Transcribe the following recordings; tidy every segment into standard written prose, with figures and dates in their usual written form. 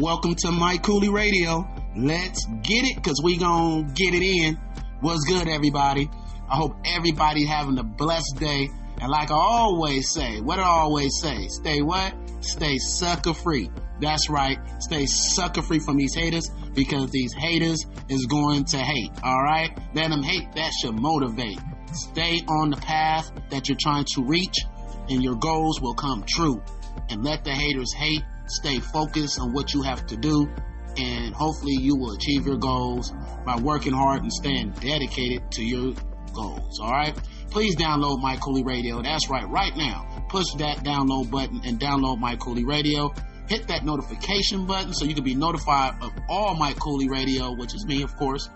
Welcome to Mike Cooley Radio. Let's get it, because we gonna get it in. What's good, everybody? I hope everybody having a blessed day. And like I always say, what do I always say? Stay what? Stay sucker free. That's right. Stay sucker free from these haters, because these haters is going to hate. All right? Let them hate. That should motivate. Stay on the path that you're trying to reach, and your goals will come true. And let the haters hate. Stay focused on what you have to do, and hopefully you will achieve your goals by working hard and staying dedicated to your goals. All right? Please download Mike Cooley Radio. That's right. Right now, push that download button and download Mike Cooley Radio. Hit that notification button so you can be notified of all Mike Cooley Radio, which is me, of course,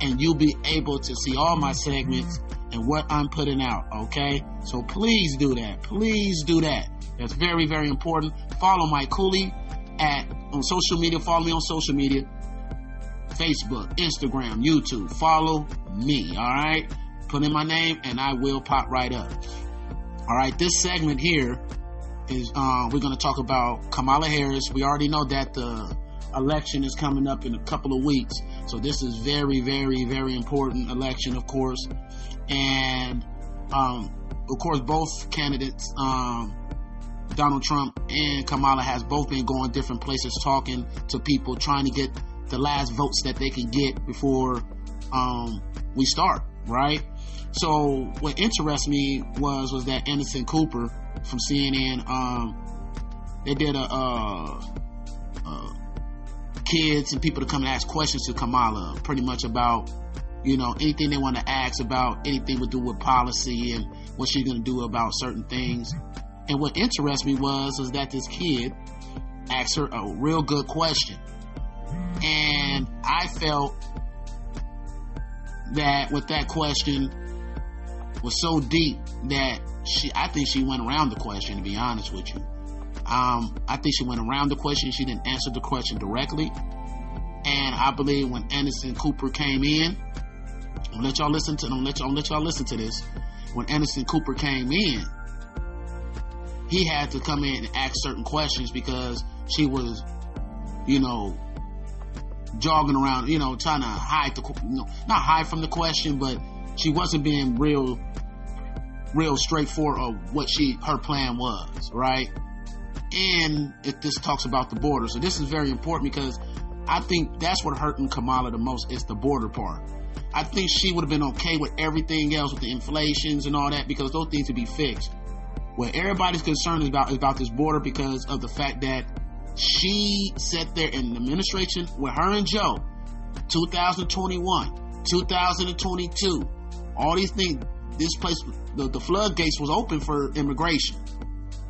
and you'll be able to see all my segments and what I'm putting out, okay? So please do that. Please do that. That's very, very important. Follow Mike Cooley on social media. Follow me on social media. Facebook, Instagram, YouTube. Follow me, all right? Put in my name and I will pop right up. All right, this segment here is we're going to talk about Kamala Harris. We already know that the election is coming up in a couple of weeks. So this is very, very, very important election, of course. And, of course, both candidates, Donald Trump and Kamala, has both been going different places talking to people, trying to get the last votes that they can get before we start, right? So what interests me was that Anderson Cooper from CNN, they did kids and people to come and ask questions to Kamala, pretty much about, anything they want to ask about, anything to do with policy and what she's going to do about certain things. And what interests me was that this kid asked her a real good question. And I felt that with that question was so deep that I think she went around the question, to be honest with you. I think she went around the question. She didn't answer the question directly. And I believe when Anderson Cooper came in, I'm gonna let y'all listen to this. When Anderson Cooper came in, he had to come in and ask certain questions, because she was, jogging around, trying to hide not hide from the question, but she wasn't being real straightforward of what her plan was, right? And this talks about the border. So this is very important, because I think that's what hurting Kamala the most is the border part. I think she would have been okay with everything else, with the inflations and all that, because those things would be fixed. What everybody's concerned is about this border, because of the fact that she sat there in the administration with her and Joe, 2021, 2022, all these things. This place, the floodgates was open for immigration.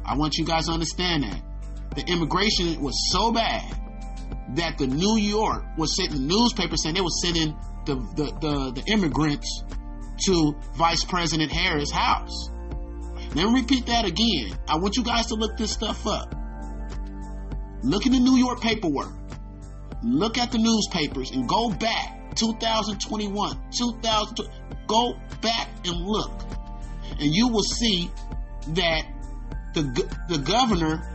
I want you guys to understand that. The immigration was so bad that the New York was sending newspapers saying they were sending the immigrants to Vice President Harris' house. Let me repeat that again. I want you guys to look this stuff up. Look at the New York paperwork. Look at the newspapers and go back 2021, 2002. Go back and look, and you will see that the governor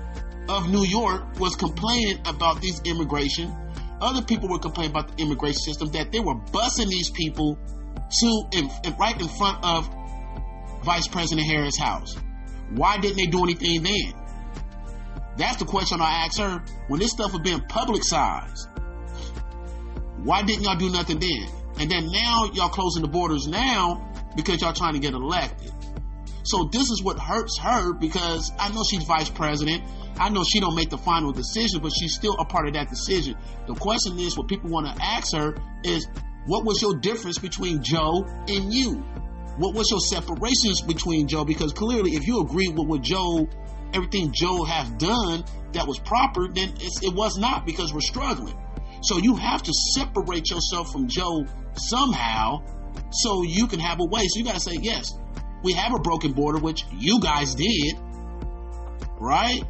of New York was complaining about these immigration. Other people were complaining about the immigration system, that they were busing these people right in front of Vice President Harris' house. Why didn't they do anything then? That's the question I asked her. When this stuff was being publicized, why didn't y'all do nothing then? And then now y'all closing the borders now because y'all trying to get elected. So this is what hurts her, because I know she's vice president. I know she don't make the final decision, but she's still a part of that decision. The question is, what people want to ask her is, what was your difference between Joe and you? What was your separations between Joe? Because clearly, if you agree with what everything Joe has done that was proper, then it was not, because we're struggling. So you have to separate yourself from Joe somehow so you can have a way. So you got to say, yes, we have a broken border, which you guys did, right?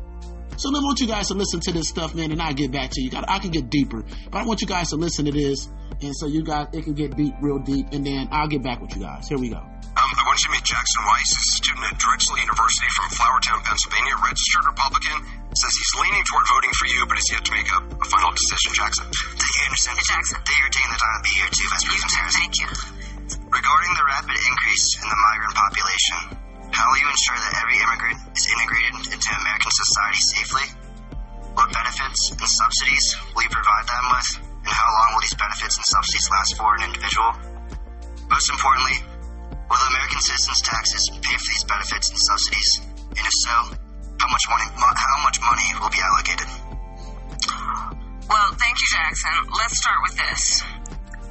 So I want you guys to listen to this stuff, man, and I'll get back to you. I can get deeper, but I want you guys to listen to this, and so you guys, it can get deep, real deep, and then I'll get back with you guys. Here we go. The want you to meet Jackson Weiss. He's a student at Drexel University from Flourtown, Pennsylvania, registered Republican. Says he's leaning toward voting for you, but has yet to make a final decision. Jackson. Thank you, Anderson. Hey, Jackson. Thank you for taking the time to be here, too, Vice President Harris. Thank you. Regarding the rapid increase in the migrant population, how will you ensure that every immigrant is integrated into American society safely? What benefits and subsidies will you provide them with? And how long will these benefits and subsidies last for an individual? Most importantly, will the American citizens' taxes pay for these benefits and subsidies? And if so, how much money will be allocated? Well, thank you, Jackson. Let's start with this.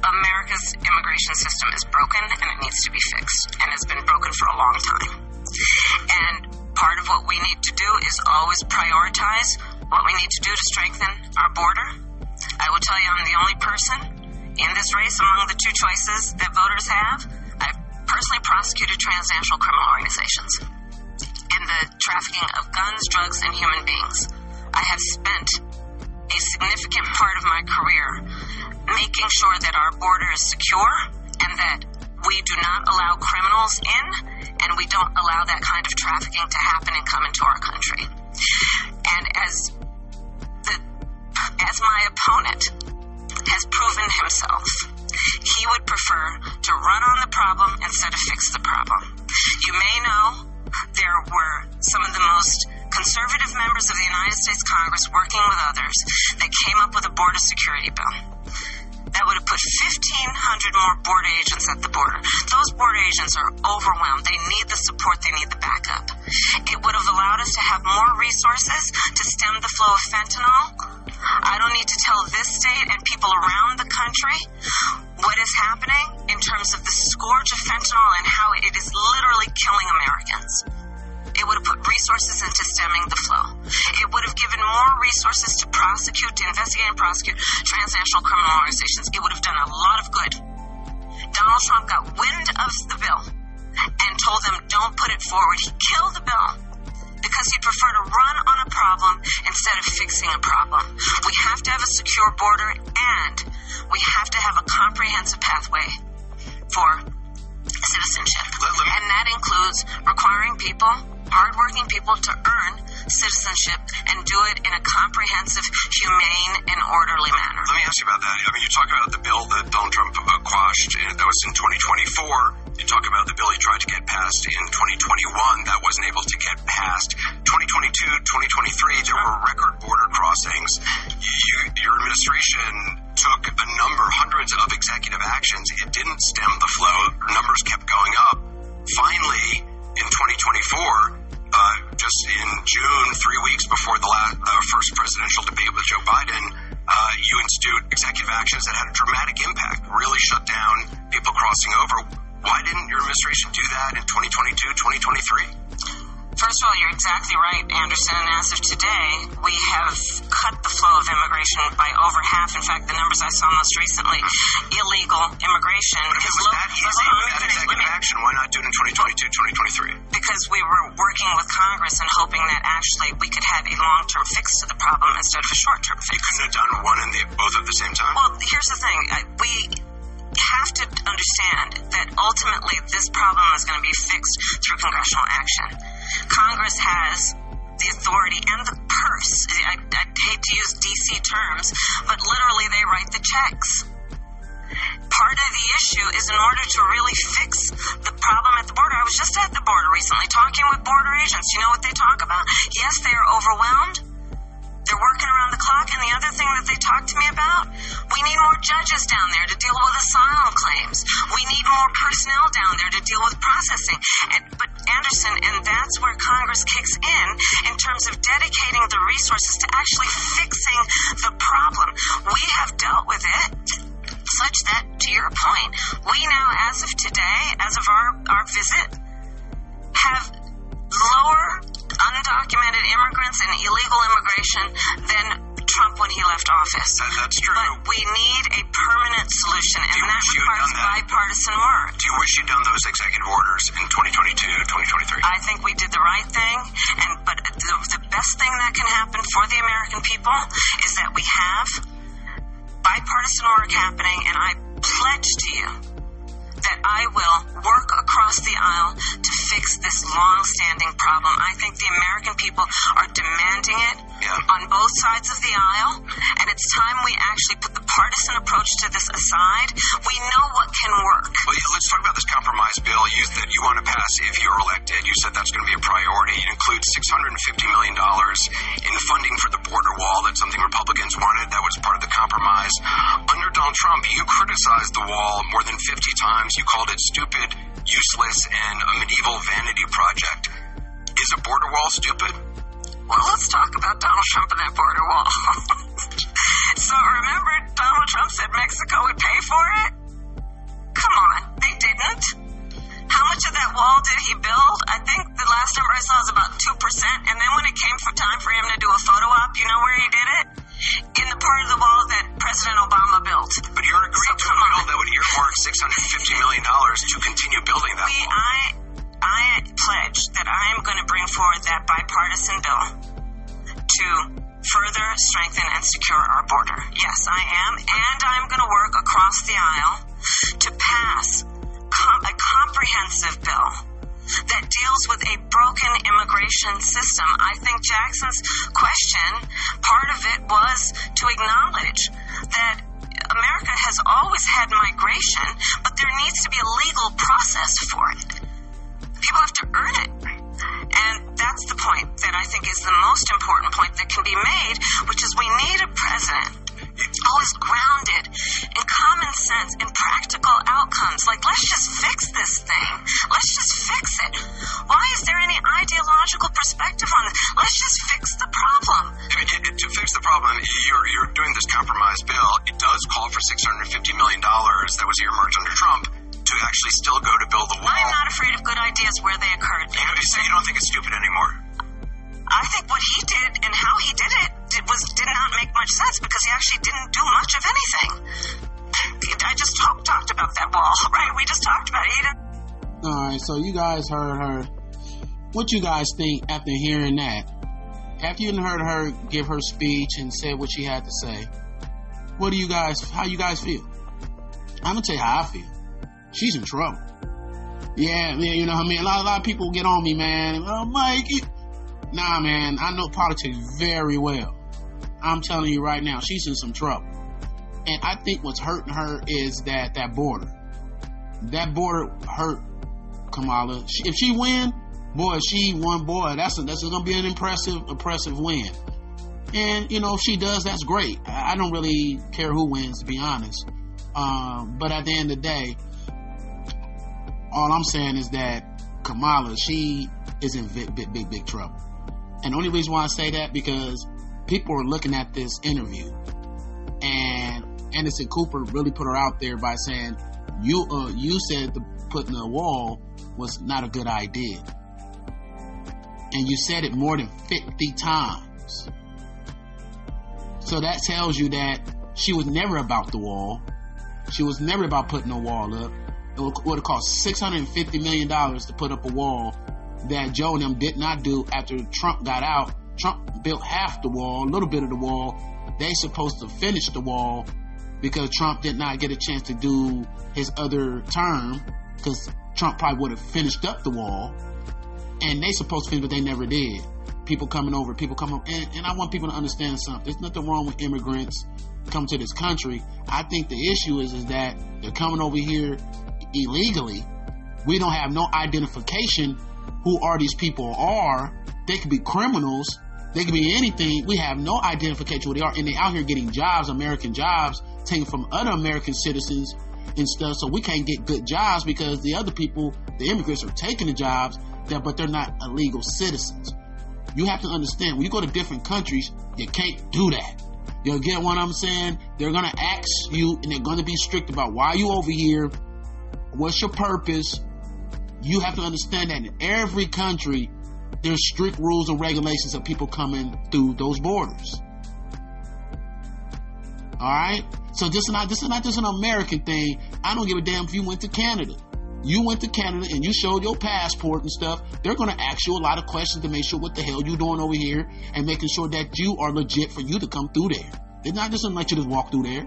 America's immigration system is broken and it needs to be fixed. And it's been broken for a long time. And part of what we need to do is always prioritize what we need to do to strengthen our border. I will tell you I'm the only person in this race among the two choices that voters have. I've personally prosecuted transnational criminal organizations in the trafficking of guns, drugs, and human beings. I have spent a significant part of my career making sure that our border is secure and that we do not allow criminals in and we don't allow that kind of trafficking to happen and come into our country. And as my opponent has proven himself, he would prefer to run on the problem instead of fix the problem. You may know there were some of the most conservative members of the United States Congress working with others that came up with a border security bill that would have put 1,500 more border agents at the border. Those border agents are overwhelmed. They need the support. They need the backup. It would have allowed us to have more resources to stem the flow of fentanyl. I don't need to tell this state and people around the country what is happening in terms of the scourge of fentanyl and how it is literally killing Americans. It would have put resources into stemming the flow. It would have given more resources to investigate and prosecute transnational criminal organizations. It would have done a lot of good. Donald Trump got wind of the bill and told them, don't put it forward. He killed the bill because he'd prefer to run on a problem instead of fixing a problem. We have to have a secure border and we have to have a comprehensive pathway for citizenship. And that includes requiring people, hardworking people, to earn citizenship and do it in a comprehensive, humane, and orderly manner. Let me ask you about that. I mean, you talk about the bill that Donald Trump quashed, and that was in 2024. You talk about the bill he tried to get passed in 2021. That wasn't able to get passed. 2022, 2023, there were record border crossings. Your administration took hundreds of executive actions. It didn't stem the flow. Numbers kept going up. Finally, in 2024, just in June, 3 weeks before the first presidential debate with Joe Biden, you institute executive actions that had a dramatic impact, really shut down people crossing over. Why didn't your administration do that in 2022, 2023? First of all, you're exactly right, Anderson. And as of today, we have cut the flow of immigration by over half. In fact, the numbers I saw most recently, illegal immigration. But if it was that easy with that executive action, why not do it in 2022, 2023? Because we were working with Congress and hoping that actually we could have a long-term fix to the problem instead of a short-term fix. You couldn't have done one and both at the same time? Well, here's the thing. We have to understand that ultimately this problem is going to be fixed through congressional action. Congress has the authority and the purse. I'd hate to use DC terms, but literally they write the checks. Part of the issue is in order to really fix the problem at the border. I was just at the border recently talking with border agents. You know what they talk about? Yes, they are overwhelmed. They're working around the clock. And the other thing that they talk to me about, we need more judges down there to deal with asylum claims. We need more personnel down there to deal with processing. But Anderson, and that's where Congress kicks in terms of dedicating the resources to actually fixing the problem. We have dealt with it such that, to your point, we now, as of today, as of our visit, have lower undocumented immigrants and illegal immigration than Trump when he left office. That's true. But we need a permanent solution, and that requires bipartisan work. Do you wish you'd done those executive orders in 2022, 2023? I think we did the right thing, but the best thing that can happen for the American people is that we have bipartisan work happening, and I pledge to you that I will work across the aisle compromise bill that you want to pass if you're elected. You said that's going to be a priority. It includes $650 million in funding for the border wall. That's something Republicans wanted. That was part of the compromise. Under Donald Trump, you criticized the wall more than 50 times. You called it stupid, useless, and a medieval vanity project. Is a border wall stupid? Well, let's talk about Donald Trump and that border wall. So remember, Donald Trump said Mexico would pay for it? Come on, they didn't. How much of that wall did he build? I think the last number I saw was about 2%. And then when it came for time for him to do a photo op, you know where he did it? In the part of the wall that President Obama built. But you're agreeing to a bill that would earmark $650 million to continue building that wall. I pledge that I am going to bring forward that bipartisan bill to further strengthen and secure our border. Yes, I am. And I'm going to work across the aisle to pass a comprehensive bill that deals with a broken immigration system. I think Jackson's question, part of it was to acknowledge that America has always had migration, but there needs to be a legal process for it. People have to earn it. And that's the point that I think is the most important point that can be made, which is we need a president who is grounded in common sense and practical outcomes. Like, let's just fix this thing. Let's just fix it. Why is there any ideological perspective on it? Let's just fix the problem. To fix the problem, you're doing this compromise bill. It does call for $650 million that was earmarked under Trump to actually still go to build the wall. I'm not afraid of good ideas where they occurred. You say you don't think it's stupid anymore. I think what he did and how he did it did not make much sense because he actually didn't do much of anything. I just talked about that wall, right? We just talked about it. All right, so you guys heard her. What you guys think after hearing that? After you heard her give her speech and said what she had to say, how you guys feel? I'm gonna tell you how I feel. She's in trouble. Yeah, you know what I mean? A lot of people get on me, man. Oh, Mike. Nah, man, I know politics very well. I'm telling you right now, she's in some trouble. And I think what's hurting her is that border. That border hurt Kamala. If she win, boy, she won, boy, that's going to be an impressive win. And, you know, if she does, that's great. I don't really care who wins, to be honest. But at the end of the day, all I'm saying is that Kamala, she is in big trouble. And the only reason why I say that, because people are looking at this interview, and Anderson Cooper really put her out there by saying, you said putting a wall was not a good idea. And you said it more than 50 times. So that tells you that she was never about the wall. She was never about putting a wall up. It would have cost $650 million to put up a wall that Joe and them did not do after Trump got out. Trump built half the wall, a little bit of the wall. They supposed to finish the wall because Trump did not get a chance to do his other term, because Trump probably would have finished up the wall. And they supposed to finish, but they never did. People coming over. And I want people to understand something. There's nothing wrong with immigrants coming to this country. I think the issue is that they're coming over here illegally. We don't have no identification who are these people are. They could be criminals. They could be anything. We have no identification who they are. And they're out here getting jobs, American jobs, taken from other American citizens and stuff. So we can't get good jobs because the other people, the immigrants, are taking the jobs, but they're not illegal citizens. You have to understand, when you go to different countries, you can't do that. You get what I'm saying? They're going to ask you, and they're going to be strict about why you over here, what's your purpose. You have to understand that in every country, there's strict rules and regulations of people coming through those borders. All right? So this is not just an American thing. I don't give a damn if you went to Canada. You went to Canada and you showed your passport and stuff. They're going to ask you a lot of questions to make sure what the hell you doing over here and making sure that you are legit for you to come through there. They're not just going to let you just walk through there.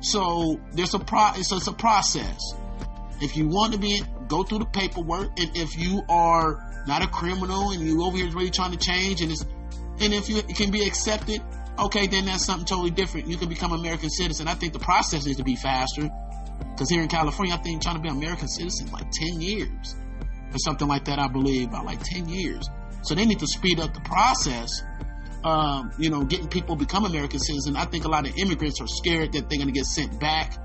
So there's it's a process. If you want to go through the paperwork, and if you are not a criminal and you over here is really trying to change, and if you can be accepted, okay, then that's something totally different. You can become an American citizen. I think the process needs to be faster. Because here in California, I think trying to be an American citizen like 10 years or something like that, I believe, about like 10 years. So they need to speed up the process, getting people to become American citizens. I think a lot of immigrants are scared that they're going to get sent back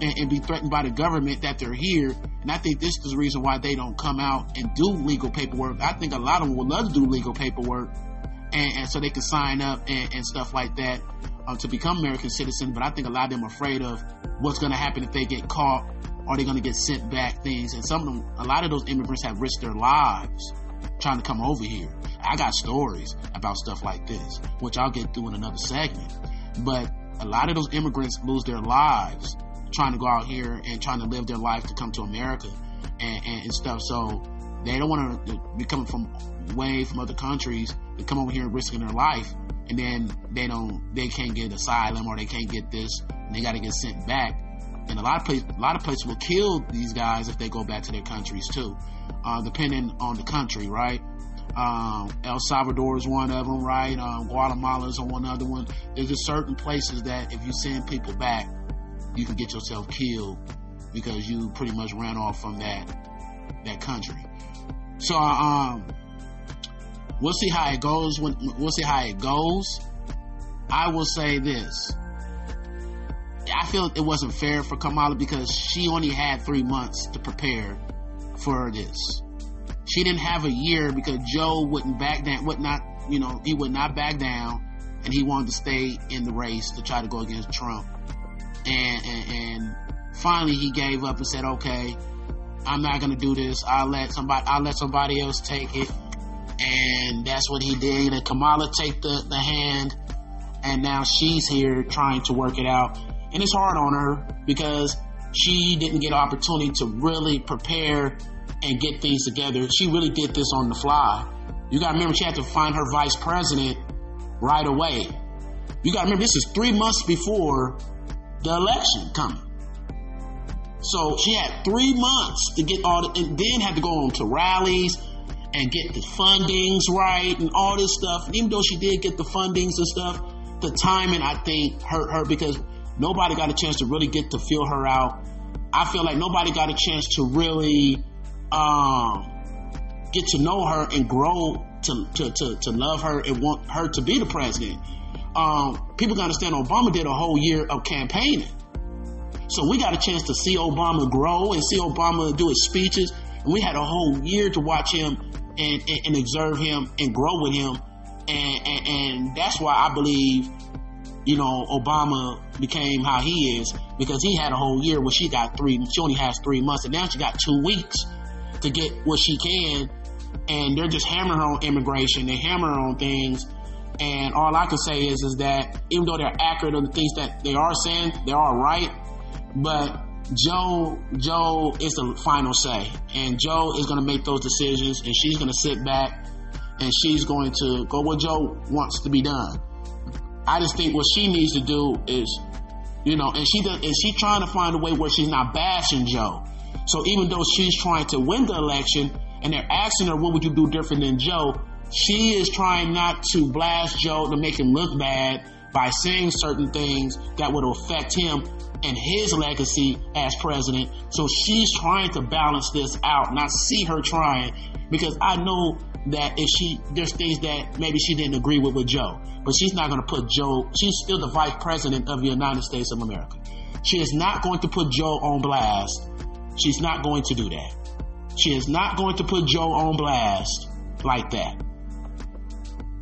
and be threatened by the government that they're here. And I think this is the reason why they don't come out and do legal paperwork. I think a lot of them would love to do legal paperwork and so they can sign up and stuff like that to become American citizens. But I think a lot of them are afraid of what's going to happen if they get caught or they're going to get sent back things. And a lot of those immigrants have risked their lives trying to come over here. I got stories about stuff like this, which I'll get through in another segment. But a lot of those immigrants lose their lives trying to go out here and trying to live their life to come to America and stuff. So they don't want to be coming from other countries to come over here and risking their life, and then they can't get asylum or they can't get this, and they got to get sent back. And a lot of places will kill these guys if they go back to their countries too, depending on the country, right? El Salvador is one of them, right? Guatemala is one other one. There's just certain places that if you send people back, you can get yourself killed because you pretty much ran off from that country. So we'll see how it goes. We'll see how it goes. I will say this. I feel it wasn't fair for Kamala because she only had 3 months to prepare for this. She didn't have a year because Joe wouldn't back down, he would not back down, and he wanted to stay in the race to try to go against Trump. And finally he gave up and said, okay, I'm not going to do this. I'll let somebody else take it. And that's what he did. And Kamala take the hand, and now she's here trying to work it out. And it's hard on her because she didn't get an opportunity to really prepare and get things together. She really did this on the fly. You got to remember, she had to find her vice president right away. You got to remember, this is 3 months before the election coming. So she had 3 months to get and then had to go on to rallies and get the fundings right and all this stuff. And even though she did get the fundings and stuff, the timing, I think, hurt her because nobody got a chance to really get to feel her out. I feel like nobody got a chance to really get to know her and grow to love her and want her to be the president. People got to understand Obama did a whole year of campaigning. So we got a chance to see Obama grow and see Obama do his speeches. And we had a whole year to watch him and observe him and grow with him. And that's why I believe, Obama became how he is, because he had a whole year where she only has 3 months, and now she got 2 weeks to get what she can. And they're just hammering her on immigration. They hammer her on things. And all I can say is that even though they're accurate on the things that they are saying, they are right. But Joe is the final say. And Joe is going to make those decisions, and she's going to sit back and she's going to go what Joe wants to be done. I just think what she needs to do is, and she's trying to find a way where she's not bashing Joe. So even though she's trying to win the election and they're asking her, what would you do different than Joe? She is trying not to blast Joe to make him look bad by saying certain things that would affect him and his legacy as president. So she's trying to balance this out, and I see her trying, because I know that there's things that maybe she didn't agree with Joe, but she's not going to put Joe, she's still the vice president of the United States of America. She is not going to put Joe on blast. She's not going to do that. She is not going to put Joe on blast like that.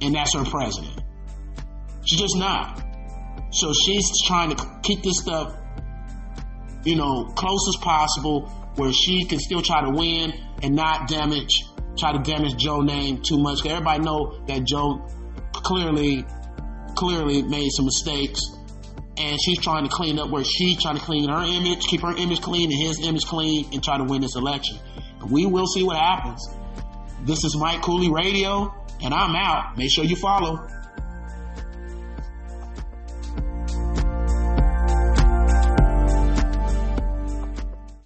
And that's her president. She's just not. So she's trying to keep this stuff, close as possible, where she can still try to win and not try to damage Joe's name too much. Everybody know that Joe clearly made some mistakes, and she's trying to clean up where she's trying to clean her image, keep her image clean and his image clean, and try to win this election. And we will see what happens. This is Mike Cooley Radio, and I'm out. Make sure you follow.